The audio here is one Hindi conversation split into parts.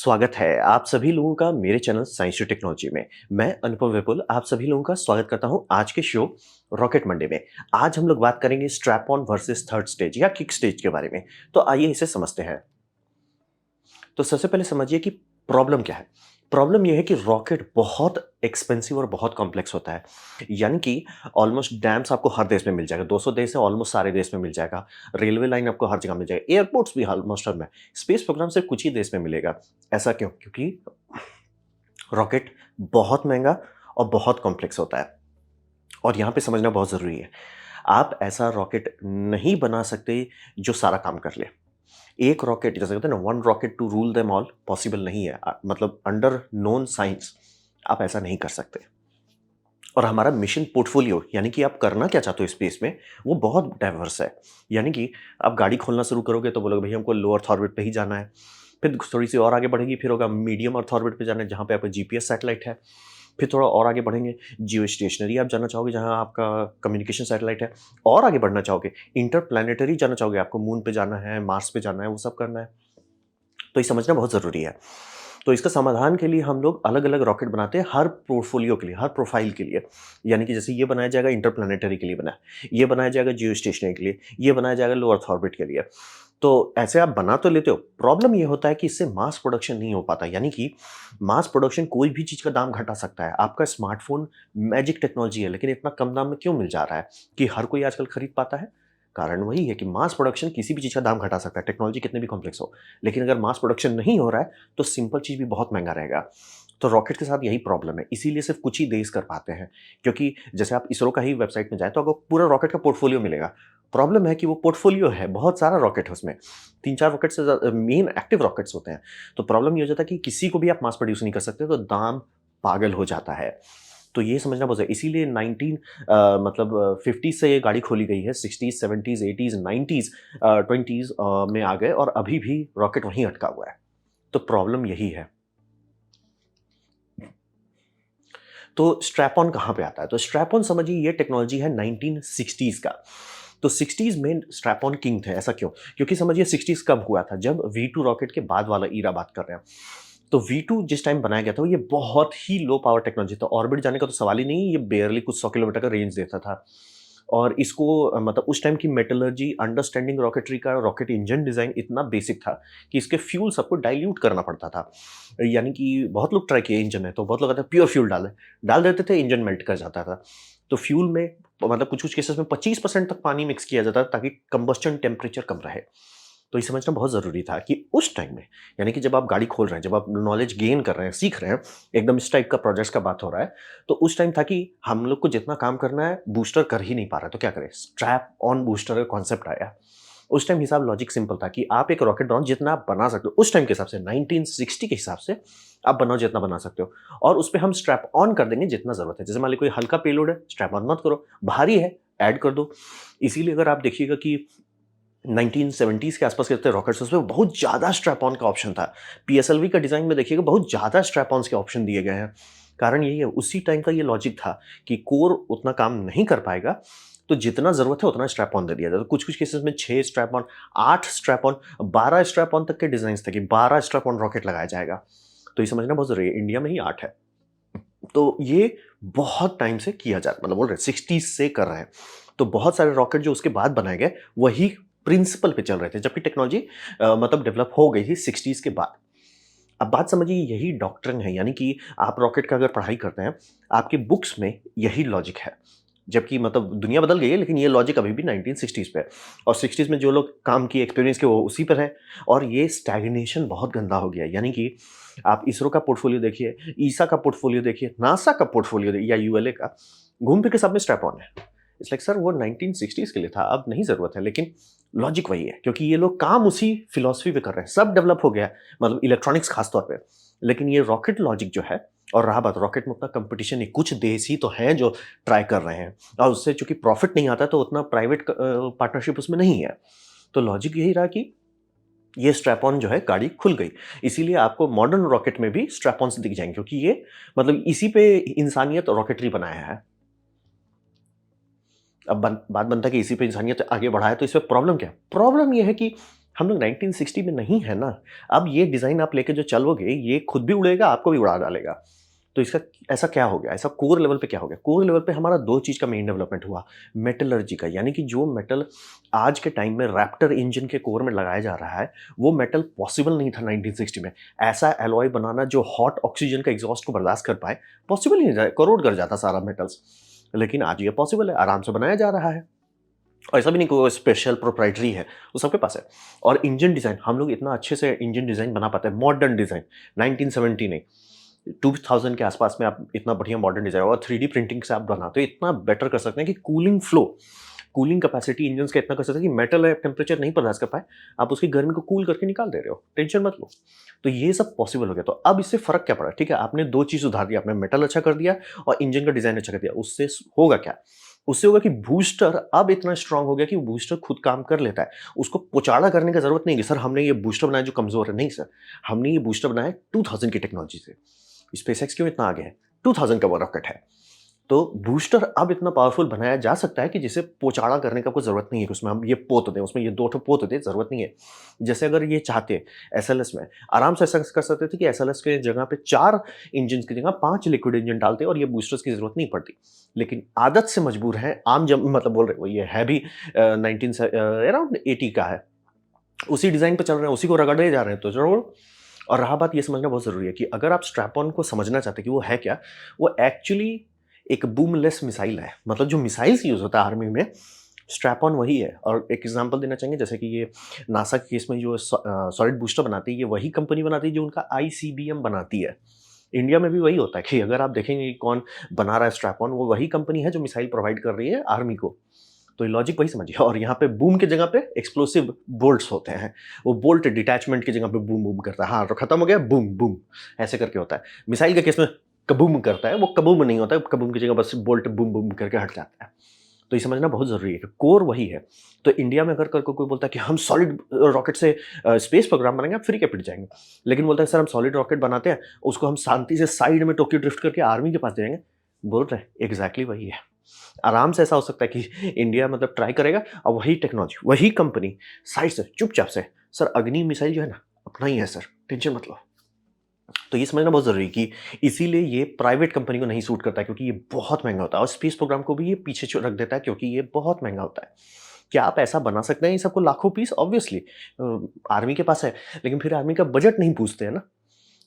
स्वागत है आप सभी लोगों का मेरे चैनल साइंस टू टेक्नोलॉजी में। मैं अनुपम विपुल आप सभी लोगों का स्वागत करता हूं आज के शो रॉकेट मंडे में। आज हम लोग बात करेंगे strap on versus third stage या किक स्टेज के बारे में। तो आइए इसे समझते हैं। तो सबसे पहले समझिए कि प्रॉब्लम क्या है। प्रॉब्लम यह है कि रॉकेट बहुत एक्सपेंसिव और बहुत कॉम्प्लेक्स होता है। यानी कि ऑलमोस्ट डैम्स आपको हर देश में मिल जाएगा, 200 देश है, ऑलमोस्ट सारे देश में मिल जाएगा। रेलवे लाइन आपको हर जगह मिल जाएगा, एयरपोर्ट्स भी ऑलमोस्ट हर में। स्पेस प्रोग्राम सिर्फ कुछ ही देश में मिलेगा। ऐसा क्यों? क्योंकि रॉकेट बहुत महंगा और बहुत कॉम्प्लेक्स होता है। और यहाँ पे समझना बहुत ज़रूरी है, आप ऐसा रॉकेट नहीं बना सकते जो सारा काम कर ले। एक रॉकेट, जैसे कहते हैं ना, one rocket to rule them all, possible नहीं है। मतलब अंडर नोन साइंस आप ऐसा नहीं कर सकते। और हमारा मिशन पोर्टफोलियो, यानी कि आप करना क्या चाहते हो स्पेस में, वो बहुत डाइवर्स है। यानी कि आप गाड़ी खोलना शुरू करोगे तो बोलोगे भैया हमको लो अर्थ ऑर्बिट पे ही जाना है। फिर थोड़ी सी और आगे बढ़ेगी, फिर होगा मीडियम अर्थ ऑर्बिट पे जाना है जहाँ पे आपका जीपीएस सैटेलाइट है। फिर थोड़ा और आगे बढ़ेंगे, जियो स्टेशनरी आप जाना चाहोगे जहाँ आपका कम्युनिकेशन सैटेलाइट है। और आगे बढ़ना चाहोगे, इंटरप्लैनेटरी जाना चाहोगे, आपको मून पे जाना है, मार्स पे जाना है, वो सब करना है। तो ये समझना बहुत ज़रूरी है। तो इसका समाधान के लिए हम लोग अलग-अलग रॉकेट बनाते हैं हर पोर्टफोलियो के लिए, हर प्रोफाइल के लिए। यानी कि जैसे ये बनाया जाएगा इंटरप्लैनेटरी के लिए बना है, ये बनाया जाएगा जियो स्टेशनरी के लिए, ये बनाया जाएगा लो अर्थ ऑर्बिट के लिए। तो ऐसे आप बना तो लेते हो, प्रॉब्लम ये होता है कि इससे मास प्रोडक्शन नहीं हो पाता। यानी कि मास प्रोडक्शन कोई भी चीज़ का दाम घटा सकता है। आपका स्मार्टफ़ोन मैजिक टेक्नोलॉजी है, लेकिन इतना कम दाम में क्यों मिल जा रहा है कि हर कोई आजकल खरीद पाता है? कारण वही है कि मास प्रोडक्शन किसी भी चीज़ का दाम घटा सकता है, टेक्नोलॉजी कितनी भी कॉम्प्लेक्स हो। लेकिन अगर मास प्रोडक्शन नहीं हो रहा है, तो सिंपल चीज़ भी बहुत महँगा रहेगा। तो रॉकेट के साथ यही प्रॉब्लम है, इसीलिए सिर्फ़ कुछ ही देश कर पाते हैं। क्योंकि जैसे आप इसरो का ही वेबसाइट में जाएँ, तो आपको पूरा रॉकेट का पोर्टफोलियो मिलेगा। प्रॉब्लम है कि वो पोर्टफोलियो है, बहुत सारा रॉकेट है उसमें। 3-4 रॉकेट से मेन एक्टिव रॉकेट्स होते हैं। तो प्रॉब्लम ये हो जाता है कि किसी को भी आप मास प्रोड्यूस नहीं कर सकते, तो दाम पागल हो जाता है। तो ये समझना बहुत ज़रूरी है। इसीलिए 50 से ये गाड़ी खोली गई है, 60s, 70s, 80s, 90s 20s में आ गए और अभी भी रॉकेट वहीं अटका हुआ है। तो प्रॉब्लम यही है। तो स्ट्रैप ऑन कहाँ पे आता है? तो स्ट्रैप ऑन समझिए ये टेक्नोलॉजी है 1960s का। तो 60s में स्ट्रैप ऑन किंग थे, ऐसा क्यों? क्योंकि समझिए 60s कब हुआ था? जब V2 रॉकेट के बाद वाला ईरा बात कर रहे हैं। तो V2 जिस टाइम बनाया गया था, ये बहुत ही लो पावर टेक्नोलॉजी था। ऑर्बिट जाने का तो सवाल ही नहीं है, ये बारली कुछ 100 किलोमीटर का रेंज देता था। और इसको मतलब उस टाइम की मेटलर्जी, अंडरस्टैंडिंग रॉकेटरी का, रॉकेट इंजन डिज़ाइन इतना बेसिक था कि इसके फ्यूल सबको डाइल्यूट करना पड़ता था। यानी कि बहुत लोग ट्राई किए इंजन है, तो बहुत लोग कहते हैं प्योर फ्यूल डाल देते थे, इंजन मेल्ट कर जाता था। तो फ्यूल में मतलब कुछ-कुछ केसेस में 25% तक पानी मिक्स किया जाता था ताकि कंबस्शन टेम्परेचर कम रहे। तो ये समझना बहुत ज़रूरी था कि उस टाइम में, यानी कि जब आप गाड़ी खोल रहे हैं, जब आप नॉलेज गेन कर रहे हैं, सीख रहे हैं, एकदम इस टाइप का प्रोजेक्ट्स का बात हो रहा है, तो उस टाइम था कि हम लोग को जितना काम करना है, बूस्टर कर ही नहीं पा रहा है, तो क्या करें? स्ट्रैप ऑन बूस्टर का कॉन्सेप्ट आया। उस टाइम हिसाब लॉजिक सिंपल था कि आप एक रॉकेट बनाओ जितना आप बना सकते हो। उस टाइम के हिसाब से 1960 के हिसाब से आप बनाओ जितना बना सकते हो, और उसपे हम स्ट्रैप ऑन कर देंगे जितना ज़रूरत है। जैसे मान लीजिए कोई हल्का पेलोड है, स्ट्रैप ऑन मत करो, भारी है, ऐड कर दो। इसीलिए अगर आप देखिएगा कि 1970s के आसपास के जितने रॉकेट्स उसमें बहुत ज़्यादा स्ट्रैप ऑन का ऑप्शन था। पीएसएलवी का डिज़ाइन में देखिएगा बहुत ज़्यादा स्ट्रैप ऑन्स के ऑप्शन दिए गए हैं। कारण यही है, उसी टाइम का ये लॉजिक था कि कोर उतना काम नहीं कर पाएगा, तो जितना ज़रूरत है उतना स्ट्रैप ऑन दे दिया जाए। तो कुछ-कुछ केसेस में 6 strap on, 8 strap on, 12 strap on तक के डिज़ाइन्स थे कि 12 स्ट्रैप ऑन रॉकेट लगाया जाएगा। तो ये समझना बहुत ज़रूरी है, इंडिया में ही 8 है। तो ये बहुत टाइम से किया जा मतलब बोल रहे हैं 60s से कर रहे हैं। तो बहुत सारे रॉकेट जो उसके बाद बनाए गए, वही प्रिंसिपल पे चल रहे थे, जबकि टेक्नोलॉजी मतलब डेवलप हो गई थी 60s के बाद। अब बात समझिए, यही डॉक्ट्रिन है, यानी कि आप रॉकेट का अगर पढ़ाई करते हैं, आपकी बुक्स में यही लॉजिक है। जबकि मतलब दुनिया बदल गई है, लेकिन ये लॉजिक अभी भी 1960s पे है। और 60s में जो लोग काम किए, एक्सपीरियंस किए, वो उसी पर है। और ये स्टैग्नेशन बहुत गंदा हो गया है। यानी कि आप इसरो का पोर्टफोलियो देखिए, ईसा का पोर्टफोलियो देखिए, नासा का पोर्टफोलियो या यूएलए का, घूम फिर के सब में स्ट्रैप ऑन है। इट्स लाइक सर वो 1960s के लिए था, अब नहीं ज़रूरत है। लेकिन लॉजिक वही है, क्योंकि ये लोग काम उसी फिलॉसफी पे कर रहे हैं। सब डेवलप हो गया है, मतलब इलेक्ट्रॉनिक्स खास तौर पे। लेकिन ये रॉकेट लॉजिक जो है, और रहा बात रॉकेट में उतना कंपटीशन नहीं, कुछ देश ही तो हैं जो ट्राई कर रहे हैं, और उससे चूँकि प्रॉफिट नहीं आता, तो उतना प्राइवेट पार्टनरशिप उसमें नहीं है। तो लॉजिक यही रहा कि ये स्ट्रैप ऑन जो है, गाड़ी खुल गई। इसीलिए आपको मॉडर्न रॉकेट में भी स्ट्रैप ऑन्स दिख जाएँगे, क्योंकि ये मतलब इसी पे इंसानियत रॉकेटरी बनाया है। अब बात बनता है कि इसी पे इंसानियत आगे बढ़ा है, तो इसमें प्रॉब्लम क्या है? प्रॉब्लम ये है कि हम लोग 1960 में नहीं है ना। अब ये डिज़ाइन आप लेके जो चलोगे, ये खुद भी उड़ेगा, आपको भी उड़ा डालेगा। तो इसका ऐसा क्या हो गया? ऐसा कोर लेवल पे क्या हो गया? कोर लेवल पे हमारा 2 चीज़ का मेन डेवलपमेंट हुआ। मेटलर्जी का, यानी कि जो मेटल आज के टाइम में रैप्टर इंजन के कोर में लगाया जा रहा है, वो मेटल पॉसिबल नहीं था 1960 में। ऐसा एलॉय बनाना जो हॉट ऑक्सीजन का एग्ज़ॉस्ट को बर्दाश्त कर पाए, पॉसिबल ही नहीं था, करोड़ कर जाता सारा मेटल्स। लेकिन आज ये पॉसिबल है, आराम से बनाया जा रहा है। और ऐसा भी नहीं कि वो स्पेशल प्रोप्राइटरी है, वो सबके पास है। और इंजन डिज़ाइन, हम लोग इतना अच्छे से इंजन डिज़ाइन बना पाते हैं, मॉडर्न डिज़ाइन, 1970 नहीं, 2000 के आसपास में आप इतना बढ़िया मॉडर्न डिज़ाइन और 3D प्रिंटिंग से आप बनाते हो, इतना बेटर कर सकते हैं कि cooling flow, cooling capacity engines का इतना कर सकते हैं कि मेटल है टेम्परेचर नहीं बर्दाश्त कर पाए, आप उसकी गर्मी को कूल करके निकाल दे रहे हो, टेंशन मत लो। तो ये सब पॉसिबल हो गया। तो अब इससे फ़र्क क्या पड़ा? ठीक है, आपने 2 चीज़ सुधार दिया, आपने मेटल अच्छा कर दिया और इंजन का डिज़ाइन अच्छा कर दिया। उससे होगा क्या? उससे होगा कि बूस्टर अब इतना स्ट्रांग हो गया कि बूस्टर खुद काम कर लेता है। उसको पुचाड़ा करने की ज़रूरत नहीं है कि सर हमने ये बूस्टर बनाया जो कमज़ोर है। नहीं सर, हमने ये बूस्टर बनाया 2000 की टेक्नोलॉजी से। स्पेसएक्स क्यों इतना आगे है? 2000 का वो रॉकेट है। तो बूस्टर अब इतना पावरफुल बनाया जा सकता है कि जिसे पोचाड़ा करने का कोई ज़रूरत नहीं है कि उसमें हम ये पोत दें, उसमें ये 2 ठो पोत दें, ज़रूरत नहीं है। जैसे अगर ये चाहते एसएलएस में, आराम से ऐसा कर सकते थे कि एसएलएस के जगह पे 4 इंजन्स की जगह 5 लिक्विड इंजन डालते और ये बूस्टर्स की ज़रूरत नहीं पड़ती। लेकिन आदत से मजबूर हैं, आम जन मतलब बोल रहे हो, ये है भी 19 से अराउंड 80 का है। उसी डिज़ाइन पे चल रहे हैं, उसी को रगड़े जा रहे हैं, तो ज़रूर। और रहा बात, ये समझना बहुत ज़रूरी है कि अगर आप स्ट्रैप ऑन को समझना चाहते हैं कि वो है क्या, वो एक्चुअली एक बूमलेस मिसाइल है। मतलब जो मिसाइल्स यूज़ होता है आर्मी में, स्ट्रैप ऑन वही है। और एक एग्जांपल देना चाहेंगे, जैसे कि ये नासा के केस में जो सॉलिड बूस्टर बनाती है, ये वही कंपनी बनाती है जो उनका आईसीबीएम बनाती है। इंडिया में भी वही होता है कि अगर आप देखेंगे कि कौन बना रहा है स्ट्रैप ऑन, वो वही कंपनी है जो मिसाइल प्रोवाइड कर रही है आर्मी को। तो ये लॉजिक वही समझिए। और यहाँ पे बूम की जगह पे एक्सप्लोसिव बोल्ट्स होते हैं। वो बोल्ट डिटैचमेंट की जगह पे बूम बूम करता है। हाँ, तो खत्म हो गया, बूम बूम ऐसे करके होता है। मिसाइल के केस में कबूम करता है, वो कबूम नहीं होता है, कबूम की जगह बस बोल्ट बूम बूम करके हट जाता है। तो ये समझना बहुत ज़रूरी है कि कोर वही है। तो इंडिया में अगर कोई बोलता है कि हम सॉलिड रॉकेट से स्पेस प्रोग्राम बनाएंगे, आप फ्री के पिट जाएंगे। लेकिन बोलता है सर हम सॉलिड रॉकेट बनाते हैं, उसको हम शांति से साइड में टोक्यो ड्रिफ्ट करके आर्मी के पास दे देंगे। बोल रहे हैं एग्जैक्टली वही है। आराम से ऐसा हो सकता है कि इंडिया मतलब ट्राई करेगा और वही टेक्नोलॉजी, वही कंपनी साइड से चुपचाप से, सर अग्नि मिसाइल जो है ना, अपना ही है सर, टेंशन मत लो। तो ये समझना बहुत ज़रूरी है कि इसीलिए ये प्राइवेट कंपनी को नहीं सूट करता है, क्योंकि ये बहुत महंगा होता है। और स्पेस प्रोग्राम को भी ये पीछे रख देता है, क्योंकि ये बहुत महंगा होता है। क्या आप ऐसा बना सकते हैं ये सबको लाखों पीस? ऑब्वियसली आर्मी के पास है, लेकिन फिर आर्मी का बजट नहीं पूछते हैं ना।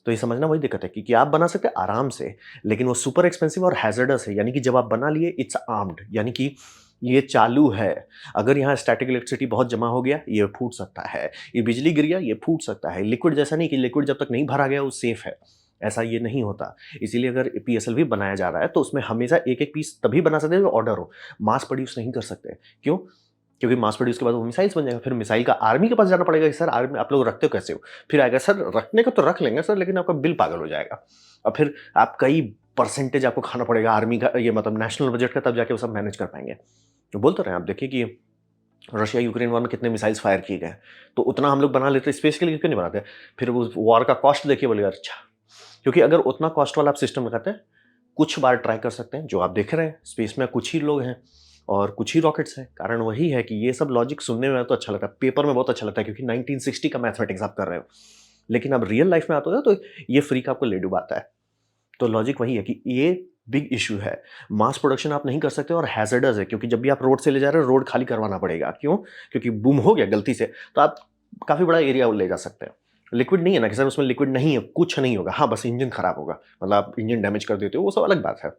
तो ये समझना वही दिक्कत है कि आप बना सकते हैं आराम से, लेकिन वो सुपर एक्सपेंसिव और हैज़र्डस है। यानी कि जब आप बना लिए, इट्स आर्म्ड, यानी कि ये चालू है। अगर यहाँ स्टैटिक इलेक्ट्रिसिटी बहुत जमा हो गया, ये फूट सकता है। ये बिजली गिर गया, ये फूट सकता है। लिक्विड जैसा नहीं कि लिक्विड जब तक नहीं भरा गया वो सेफ है। ऐसा ये नहीं होता। इसीलिए अगर पीएसएलवी बनाया जा रहा है तो उसमें हमेशा एक-एक पीस तभी बना सकते हैं जो ऑर्डर हो। मास प्रोड्यूस नहीं कर सकते। क्यों? क्योंकि मास प्रोड्यूस के बाद वो मिसाइल्स बन जाएगा। फिर मिसाइल का आर्मी के पास जाना पड़ेगा कि सर आर्मी आप लोग रखते हो कैसे हो? फिर आएगा सर रखने को तो रख लेंगे सर, लेकिन आपका बिल पागल हो जाएगा। और फिर आप कई परसेंटेज आपको खाना पड़ेगा आर्मी का, ये मतलब नेशनल बजट का, तब जाके वो सब मैनेज कर पाएँगे। तो बोल तो रहे हैं, आप देखिए कि रशिया यूक्रेन वॉर में कितने मिसाइल्स फायर किए गए। तो उतना हम लोग बना लेते, स्पेस के लिए क्यों नहीं बनाते? फिर वो वॉर का कॉस्ट देखिए, बोलेगा अच्छा। क्योंकि अगर उतना कॉस्ट वाला आप सिस्टम लगाते हैं, कुछ बार ट्राई कर सकते हैं, जो आप देख रहे हैं स्पेस में कुछ ही लोग हैं और कुछ ही रॉकेट्स हैं। कारण वही है कि ये सब लॉजिक सुनने में तो अच्छा लगता है, पेपर में बहुत अच्छा लगता है, क्योंकि 1960 का मैथमेटिक्स आप कर रहे हो। लेकिन अब रियल लाइफ में आते हो तो ये फ्रीक आपको ले डुबाता है। तो लॉजिक वही है कि ये बिग इश्यू है। मास प्रोडक्शन आप नहीं कर सकते और हैज़र्डस है, क्योंकि जब भी आप रोड से ले जा रहे हो, रोड खाली करवाना पड़ेगा। क्यों? क्योंकि बूम हो गया गलती से, तो आप काफ़ी बड़ा एरिया ले जा सकते हैं। लिक्विड नहीं है ना कि सर उसमें लिक्विड नहीं है, कुछ नहीं होगा। हाँ, बस इंजन खराब होगा, मतलब आप इंजन डैमेज कर देते हो, वो सब अलग बात है।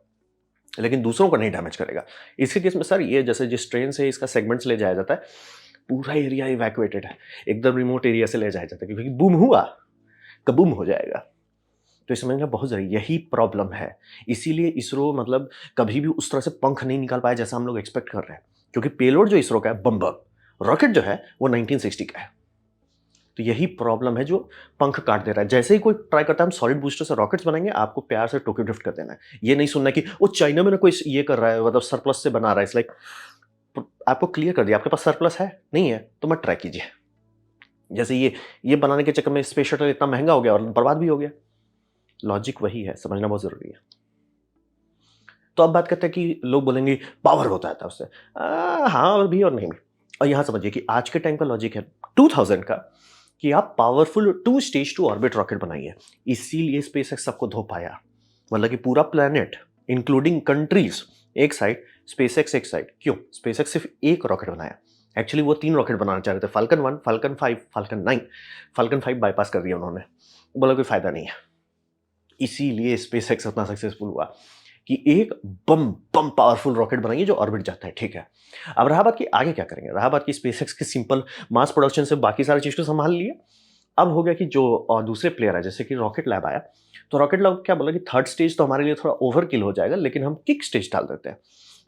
लेकिन दूसरों को नहीं डैमेज करेगा। इसके केस में सर ये जैसे जिस ट्रेन से इसका सेगमेंट्स ले जाया जाता है, पूरा एरिया इवैक्यूएटेड है, एकदम रिमोट एरिया से ले जाया जाता है, क्योंकि बूम हुआ, कबूम हो जाएगा। तो ये समझना बहुत ज़रूरी, यही प्रॉब्लम है। इसीलिए इसरो मतलब कभी भी उस तरह से पंख नहीं निकाल पाया जैसा हम लोग एक्सपेक्ट कर रहे हैं, क्योंकि पेलोड जो इसरो का है, बम बम, रॉकेट जो है वो 1960 का है। तो यही प्रॉब्लम है जो पंख काट दे रहा है। जैसे ही कोई ट्राई करता है हम सॉलिड बूस्टर से रॉकेट्स बनाएंगे, आपको प्यार से टोक्यो ड्रिफ्ट कर देना है। ये नहीं सुनना कि वो चाइना में ना कोई ये कर रहा है, मतलब सरप्लस से बना रहा है। इट्स लाइक आपको क्लियर कर दिया, आपके पास सरप्लस है, नहीं है, तो मत ट्राई कीजिए। जैसे ये बनाने के चक्कर में स्पेस शटल इतना महंगा हो गया और बर्बाद भी हो गया। लॉजिक वही है, समझना बहुत ज़रूरी है। तो अब बात करते हैं कि लोग बोलेंगे पावर होता है उससे। हाँ भी और नहीं भी। और यहाँ समझिए कि आज के टाइम का लॉजिक है 2000 का कि आप powerful 2 stage to orbit rocket बनाइए। इसीलिए स्पेसएक्स सबको धो पाया। मतलब कि पूरा प्लेनेट इंक्लूडिंग कंट्रीज एक साइड, स्पेसएक्स एक साइड। क्यों? स्पेसएक्स सिर्फ एक रॉकेट बनाया। एक्चुअली वो 3 रॉकेट बनाना चाह रहे थे, falcon 1, falcon 5, falcon 9। Falcon 5 bypass कर दिया उन्होंने, बोला कोई फायदा नहीं है। इसीलिए स्पेसएक्स इतना सक्सेसफुल हुआ कि एक बम बम पावरफुल रॉकेट बनाइए जो ऑर्बिट जाता है। ठीक है, अब रहा बात कि आगे क्या करेंगे। रहा बात कि स्पेसएक्स के सिंपल मास प्रोडक्शन से बाकी सारी चीज़ को संभाल लिए। अब हो गया कि जो दूसरे प्लेयर है, जैसे कि रॉकेट लैब आया, तो रॉकेट लैब क्या बोला कि थर्ड स्टेज तो हमारे लिए थोड़ा ओवरकिल हो जाएगा, लेकिन हम किक स्टेज डाल देते हैं।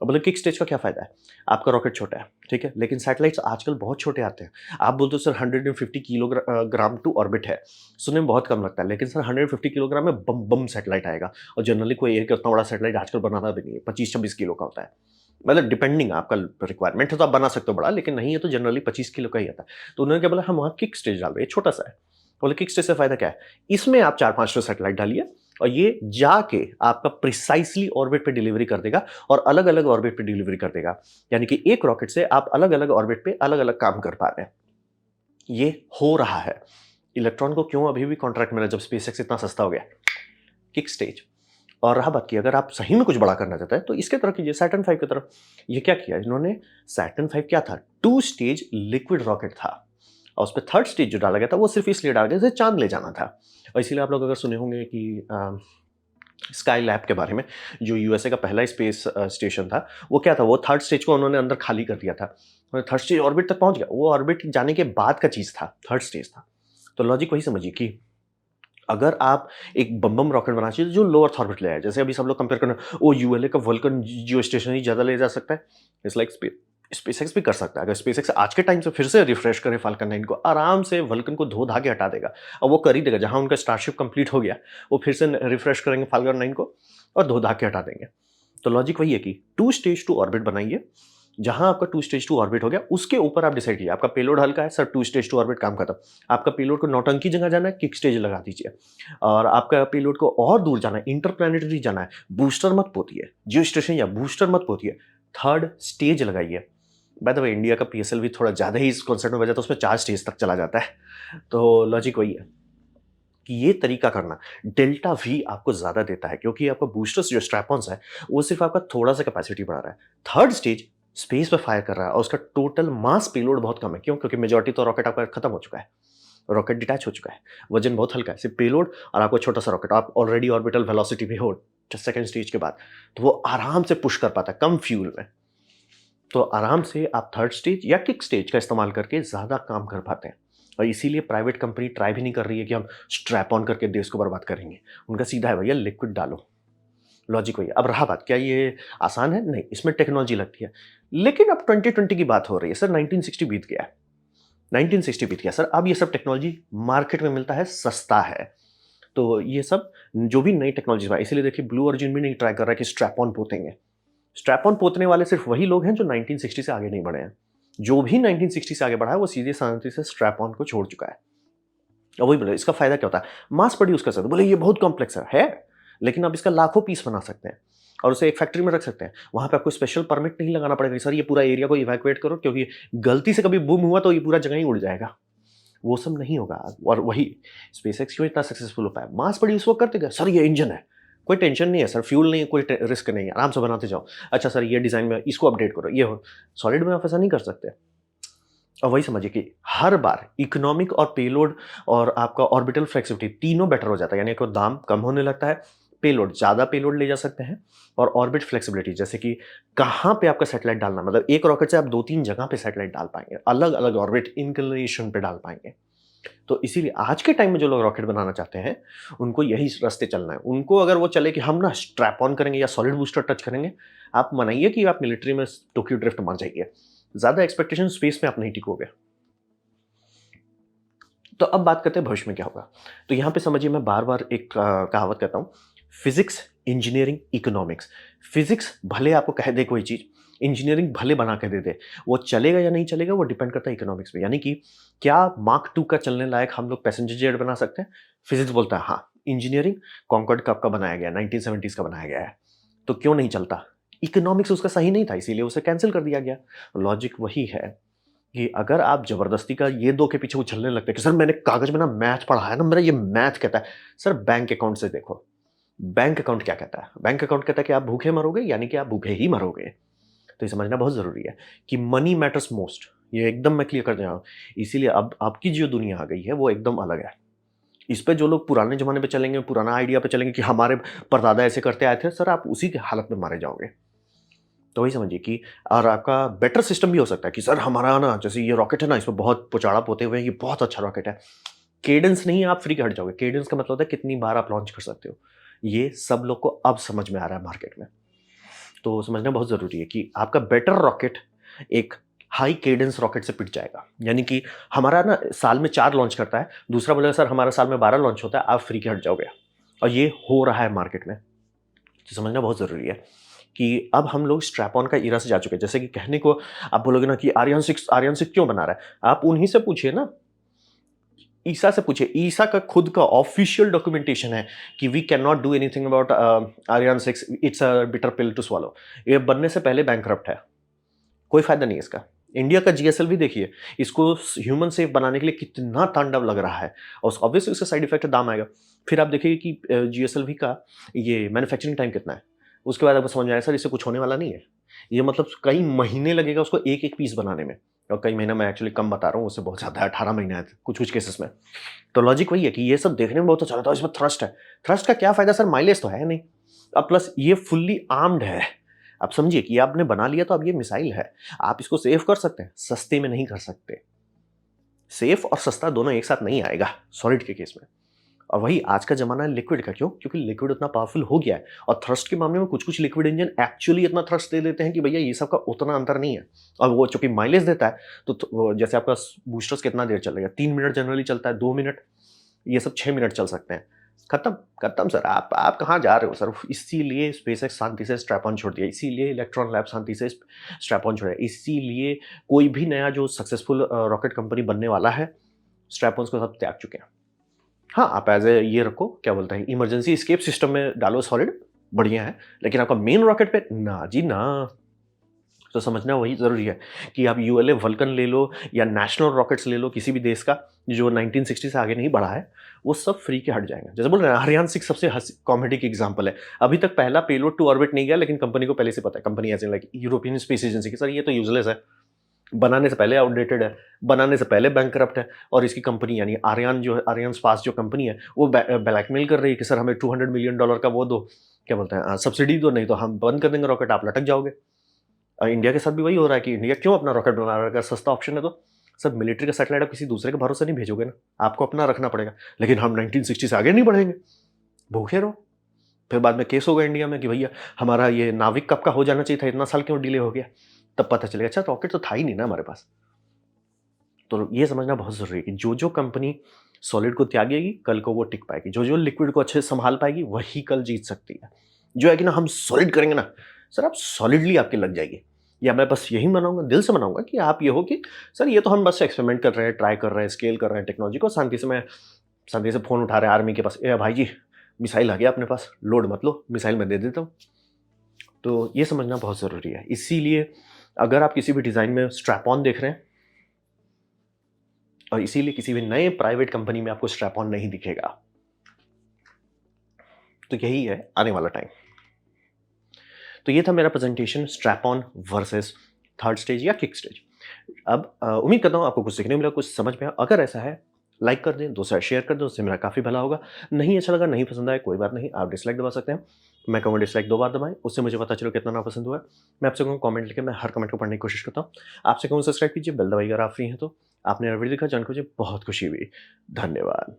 अब बोले किक स्टेज का क्या फायदा है, आपका रॉकेट छोटा है, ठीक है, लेकिन सैटेलाइट्स आजकल बहुत छोटे आते हैं। आप बोलते हो सर 150 किलोग्राम टू ऑर्बिट है, सुनने में बहुत कम लगता है, लेकिन सर 150 किलोग्राम में बम बम सैटेलाइट आएगा। और जनरली कोई एक उतना बड़ा सैटेलाइट आजकल बनाना भी नहीं है, 25-26 किलो का होता है। मतलब डिपेंडिंग आपका रिक्वायरमेंट है तो आप बना सकते हो बड़ा, लेकिन नहीं है तो जनरली 25 किलो का ही आता है। तो उन्होंने क्या बोला, हम वहाँ किक स्टेज डाल रहे हैं, छोटा सा है। बोले किक स्टेज से फायदा क्या है, इसमें आप 4-5 सैटेलाइट डालिए और ये जाके आपका प्रिसाइसली ऑर्बिट पे डिलीवरी कर देगा और अलग अलग ऑर्बिट पे डिलीवरी कर देगा। यानी कि एक रॉकेट से आप अलग अलग ऑर्बिट पे अलग अलग काम कर पा रहे हैं। ये हो रहा है। इलेक्ट्रॉन को क्यों अभी भी कॉन्ट्रैक्ट मिला जब स्पेसएक्स इतना सस्ता हो गया? Kick stage. और रहा बात की अगर आप सही में कुछ बड़ा करना चाहते हैं तो इसके तरफ कीजिए, सैटर्न 5 की तरफ। ये क्या किया इन्होंने, सैटर्न 5 क्या था, 2 स्टेज लिक्विड रॉकेट था और उस पर थर्ड स्टेज जो डाला गया था वो सिर्फ इसलिए डाला गया जैसे चांद ले जाना था। और इसीलिए आप लोग अगर सुने होंगे कि स्काई लैब के बारे में, जो यूएसए का पहला स्पेस स्टेशन था, वो क्या था, वो थर्ड स्टेज को उन्होंने अंदर खाली कर दिया था और थर्ड स्टेज ऑर्बिट तक पहुंच गया। वो ऑर्बिट जाने के बाद का चीज़ था, थर्ड स्टेज था। तो लॉजिक वही समझिए कि अगर आप एक बम बम रॉकेट बनाना चाहिए जो लो अर्थ ऑर्बिट ले आए, जैसे अभी सब लोग कंपेयर करना, ओ यूएलए का वल्कन जियो स्टेशन ही ज़्यादा ले जा सकता है, इट्स लाइक स्पेसएक्स भी कर सकता है। अगर स्पेसएक्स आज के टाइम से फिर से रिफ्रेश करे फाल्कन 9 को, आराम से वल्कन को धो धा के हटा देगा। और वो कर ही देगा, जहां उनका स्टारशिप कंप्लीट हो गया वो फिर से रिफ्रेश करेंगे फाल्कन 9 को और धो धा के हटा देंगे। तो लॉजिक वही है कि 2 स्टेज टू ऑर्बिट बनाइए, जहां आपका 2 स्टेज टू ऑर्बिट हो गया उसके ऊपर आप डिसाइड कीजिए। आपका पेलोड हल्का है सर, 2 स्टेज टू ऑर्बिट काम खत्म। आपका पेलोड को नौटंकी जगह जाना है, किक स्टेज लगा दीजिए। और आपका पेलोड को और दूर जाना है, इंटरप्लैनेटरी जाना है, बूस्टर मत पोतिए, जियो स्टेशन या बूस्टर मत पोतिए, थर्ड स्टेज लगाइए। बाय द वे इंडिया का पीएसएलवी थोड़ा ज़्यादा ही इस कॉन्सेप्ट में बजा, तो उसमें 4 स्टेज तक चला जाता है। तो लॉजिक वही है कि ये तरीका करना डेल्टा वी आपको ज़्यादा देता है, क्योंकि आपका बूस्टर्स जो स्ट्रैप-ऑन्स है वो सिर्फ आपका थोड़ा सा कैपेसिटी बढ़ा रहा है। थर्ड स्टेज स्पेस पे फायर कर रहा है और उसका टोटल मास पेलोड बहुत कम है। क्यों? क्योंकि मेजॉरिटी तो रॉकेट आपका खत्म हो चुका है, रॉकेट डिटैच हो चुका है, वजन बहुत हल्का है, सिर्फ पेलोड और आपको छोटा सा रॉकेट, आप ऑलरेडी ऑर्बिटल वेलोसिटी पे हो सेकंड स्टेज के बाद, तो वो आराम से पुश कर पाता है कम फ्यूल में। तो आराम से आप थर्ड स्टेज या किक स्टेज का इस्तेमाल करके ज़्यादा काम कर पाते हैं। और इसीलिए प्राइवेट कंपनी ट्राई भी नहीं कर रही है कि हम स्ट्रैप ऑन करके देश को बर्बाद करेंगे। उनका सीधा है भैया लिक्विड डालो, लॉजिक वही है। अब रहा बात क्या ये आसान है? नहीं, इसमें टेक्नोलॉजी लगती है। लेकिन अब 2020 की बात हो रही है सर, 1960 बीत गया है, 1960 बीत गया सर, अब ये सब टेक्नोलॉजी मार्केट में मिलता है, सस्ता है। तो ये सब जो भी नई टेक्नोलॉजी है, इसीलिए देखिए ब्लू ओरिजिन भी नहीं ट्राई कर रहा है कि स्ट्रैप ऑन पोतेंगे। स्ट्रैप ऑन पोतने वाले सिर्फ वही लोग हैं जो 1960 से आगे नहीं बढ़े हैं। जो भी 1960 से आगे बढ़ा है वो सीधे शांति से स्ट्रैप ऑन को छोड़ चुका है। और वही बोले इसका फायदा क्या होता है, मास प्रोड्यूस कर सकते हैं। बोले ये बहुत कॉम्प्लेक्स है, लेकिन आप इसका लाखों पीस बना सकते हैं और उसे एक फैक्ट्री में रख सकते हैं। वहां पे आपको स्पेशल परमिट नहीं लगाना पड़ेगा सर ये पूरा एरिया को इवैक्यूएट करो, क्योंकि गलती से कभी बूम हुआ तो ये पूरा जगह ही उड़ जाएगा। वो सब नहीं होगा। और वही स्पेसएक्स क्यों इतना सक्सेसफुल हो पाया, मास प्रोड्यूस वो करते गए। सर ये इंजन है, कोई टेंशन नहीं है सर, फ्यूल नहीं है, कोई रिस्क नहीं है, आराम से बनाते जाओ। अच्छा सर ये डिज़ाइन में इसको अपडेट करो, ये हो। सॉलिड में आप ऐसा नहीं कर सकते। और वही समझिए कि हर बार इकोनॉमिक और पेलोड और आपका ऑर्बिटल फ्लेक्सिबिलिटी तीनों बेटर हो जाता है। यानी कि दाम कम होने लगता है, पेलोड ज़्यादा पेलोड ले जा सकते हैं, और ऑर्बिट फ्लेक्सिबिलिटी जैसे कि कहाँ पे आपका सैटेलाइट डालना, मतलब एक रॉकेट से आप 2-3 जगह पे सैटेलाइट डाल पाएंगे, अलग अलग ऑर्बिट इंक्लिनेशन पे डाल पाएंगे। तो इसीलिए आज के टाइम में जो लोग रॉकेट बनाना चाहते हैं उनको यही रास्ते चलना है। उनको अगर वो चले कि हम ना स्ट्रैप ऑन करेंगे या सॉलिड बूस्टर टच करेंगे, आप मनाइए कि आप मिलिट्री में टोक्यो ड्रिफ्ट मार जाइए। ज़्यादा एक्सपेक्टेशन स्पेस में आप नहीं टिकोगे। तो अब बात करते हैं भविष्य में क्या होगा। तो यहाँ पे समझिए मैं बार बार एक कहावत कहता हूँ, फिजिक्स, इंजीनियरिंग, इकोनॉमिक्स। फिजिक्स भले आपको कह दे कोई चीज़, इंजीनियरिंग भले बना के दे दे, वो चलेगा या नहीं चलेगा वो डिपेंड करता है इकोनॉमिक्स पे। यानी कि क्या मार्क 2 का चलने लायक हम लोग पैसेंजर जेट बना सकते हैं? फिजिक्स बोलता है हाँ। इंजीनियरिंग कॉन्कॉर्ड कब का बनाया गया, 1970s का बनाया गया है, तो क्यों नहीं चलता? इकोनॉमिक्स उसका सही नहीं था, इसीलिए उसे कैंसिल कर दिया गया। लॉजिक वही है कि अगर आप ज़बरदस्ती का ये 2 के पीछे उछलने लगते हैं कि सर मैंने कागज़ में ना मैथ पढ़ा है ना, मेरा ये मैथ कहता है। सर बैंक अकाउंट से देखो, बैंक अकाउंट क्या कहता है? बैंक अकाउंट कहता है कि आप भूखे मरोगे, यानी कि आप भूखे ही मरोगे। तो ये समझना बहुत ज़रूरी है कि मनी मैटर्स मोस्ट, ये एकदम मैं क्लियर कर दे रहा हूँ। इसीलिए अब आपकी जो दुनिया आ गई है वो एकदम अलग है। इस पे जो लोग पुराने ज़माने पे चलेंगे, पुराना आइडिया पे चलेंगे कि हमारे परदादा ऐसे करते आए थे, सर आप उसी के हालत में मारे जाओगे। तो वही समझिए कि और आपका बेटर सिस्टम भी हो सकता है कि सर हमारा ना जैसे ये रॉकेट है ना, इसमें बहुत पुचाड़ा पोते हुए हैं, ये बहुत अच्छा रॉकेट है। केडेंस नहीं, आप फ्री के हट जाओगे। केडेंस का मतलब होता है कितनी बार आप लॉन्च कर सकते हो। ये सब लोग को अब समझ में आ रहा है मार्केट में। तो समझना बहुत ज़रूरी है कि आपका बेटर रॉकेट एक हाई केडेंस रॉकेट से पिट जाएगा। यानी कि हमारा ना साल में 4 लॉन्च करता है, दूसरा बोलेगा सर हमारा साल में 12 लॉन्च होता है, आप फ्री के हट जाओगे। और ये हो रहा है मार्केट में। तो समझना बहुत ज़रूरी है कि अब हम लोग स्ट्रैप ऑन का इरा से जा चुके हैं। जैसे कि कहने को आप बोलोगे ना कि आर्यन 6 क्यों बना रहा है? आप उन्हीं से पूछिए ना, ईसा से पूछिए। ईसा का खुद का ऑफिशियल डॉक्यूमेंटेशन है कि we can not do anything about Ariane 6, it's a bitter pill to swallow. ये बनने से पहले बैंकरप्ट है, कोई फायदा नहीं है इसका। इंडिया का जीएसएल भी देखिए, इसको ह्यूमन सेफ बनाने के लिए कितना तांडव लग रहा है और ऑब्वियसली उसका साइड इफेक्ट दाम आएगा। फिर आप देखिए कि जीएसएलवी का ये मैन्युफैक्चरिंग टाइम कितना है, उसके बाद आपको समझ में आया सर इससे कुछ होने वाला नहीं है। ये मतलब कई महीने लगेगा उसको एक एक पीस बनाने में, और कई महीने मैं एक्चुअली कम बता रहा हूँ, उससे बहुत ज़्यादा है, 18 महीने है कुछ कुछ केसेस में। तो लॉजिक वही है कि ये सब देखने में बहुत अच्छा लगता है, इसमें थ्रस्ट है। थ्रस्ट का क्या फायदा सर, माइलेज तो है नहीं। अब प्लस ये फुल्ली आर्म्ड है। आप समझिए कि आपने बना लिया तो अब ये मिसाइल है। आप इसको सेव कर सकते हैं, सस्ते में नहीं कर सकते। सेफ और सस्ता दोनों एक साथ नहीं आएगा सॉलिड के केस में। और वही आज का ज़माना है लिक्विड का। क्यों? क्योंकि लिक्विड उतना पावरफुल हो गया है और थ्रस्ट के मामले में कुछ-कुछ लिक्विड इंजन एक्चुअली इतना थ्रस्ट दे देते हैं कि भैया ये सब का उतना अंतर नहीं है। और वो चूँकि माइलेज देता है तो वो जैसे आपका बूस्टर्स कितना देर चलेगा? 3 मिनट जनरली चलता है, 2 मिनट, ये सब 6 मिनट चल सकते हैं। खत्म, खत्म सर। आप कहाँ जा रहे हो सर? इसीलिए स्पेसएक्स शांति से स्ट्रैप ऑन छोड़ दिया, इसीलिए इलेक्ट्रॉन लैब शांति से स्ट्रैप ऑन छोड़ा, इसीलिए कोई भी नया जो सक्सेसफुल रॉकेट कंपनी बनने वाला है, स्ट्रैप ऑन्स को सब त्याग चुके हैं। हाँ, आप एज़ ए ये रखो, क्या बोलते हैं, इमरजेंसी एस्केप सिस्टम में डालो सॉलिड, बढ़िया है, लेकिन आपका मेन रॉकेट पे ना जी ना। तो समझना वही ज़रूरी है कि आप यूएलए वल्कन ले लो या नेशनल रॉकेट्स ले लो किसी भी देश का, जो 1960 से आगे नहीं बढ़ा है, वो सब फ्री के हट जाएँगे। जैसे बोल रहे हैं अरियान 6 सबसे कॉमेडी एग्ज़ाम्पल है। अभी तक पहला पेलोड टू ऑर्बिट नहीं गया, लेकिन कंपनी को पहले से पता है, कंपनी ऐसे लाइक यूरोपियन स्पेस एजेंसी की, सर ये तो यूज़लेस है, बनाने से पहले आउटडेटेड है, बनाने से पहले बैंकरप्ट है, और इसकी कंपनी यानी आर्यन जो है, आर्यन स्पेस जो कंपनी है, वो ब्लैकमेल कर रही है कि सर हमें $200 मिलियन का वो दो, क्या बोलते हैं, सब्सिडी दो, नहीं तो हम बंद कर देंगे रॉकेट, आप लटक जाओगे। इंडिया के साथ भी वही हो रहा है कि इंडिया क्यों अपना रॉकेट बना रहा है अगर सस्ता ऑप्शन है तो। सर मिलिट्री का सैटेलाइट आप किसी दूसरे के भरोसे नहीं भेजोगे ना, आपको अपना रखना पड़ेगा। लेकिन हम 1960 से आगे नहीं बढ़ेंगे, भूखे रहो। फिर बाद में केस होगा इंडिया में कि भैया हमारा ये नाविक कब का हो जाना चाहिए था, इतना साल क्यों डिले हो गया। तब पता चलेगा अच्छा रॉकेट तो था ही नहीं ना हमारे पास। तो ये समझना बहुत ज़रूरी है कि जो कंपनी सॉलिड को त्यागेगी कल को वो टिक पाएगी, जो लिक्विड को अच्छे से संभाल पाएगी वही कल जीत सकती है। जो है कि ना हम सॉलिड करेंगे ना, सर आप सॉलिडली आपकी लग जाएगी। या मैं बस यही मनाऊंगा, दिल से मनाऊंगा कि आप ये हो कि सर ये तो हम बस एक्सपेरिमेंट कर रहे हैं, ट्राई कर रहे हैं, स्केल कर रहे हैं टेक्नोलॉजी को, शांति से फ़ोन उठा रहे हैं आर्मी के पास, ए भाई जी मिसाइल आ गया अपने पास, लोड मत लो, मिसाइल मैं दे देता हूँ। तो ये समझना बहुत ज़रूरी है। इसीलिए अगर आप किसी भी डिज़ाइन में स्ट्रैप ऑन देख रहे हैं, और इसीलिए किसी भी नए प्राइवेट कंपनी में आपको स्ट्रैप ऑन नहीं दिखेगा। तो यही है आने वाला टाइम। तो ये था मेरा presentation strap on versus third stage या किक स्टेज। अब उम्मीद करता हूँ आपको कुछ सीखने मिला, कुछ समझ में आया। अगर ऐसा है लाइक कर दें, दोस्तों शेयर कर दें, उससे मेरा काफ़ी भला होगा। नहीं अच्छा लगा, नहीं पसंद आया, कोई बात नहीं, आप डिसलाइक दबा सकते हैं। मैं कहूँगा डिसलाइक 2 बार दबाएं, उससे मुझे पता चलो कितना ना पसंद हुआ है। मैं आपसे कहूँगा कमेंट लिखे, मैं हर कमेंट को पढ़ने की कोशिश करता हूँ। आपसे कहूँ सब्सक्राइब कीजिए, बेल दबाइए अगर आप फ्री हैं तो। आपने वीडियो देखा, जान के मुझे बहुत खुशी हुई। धन्यवाद।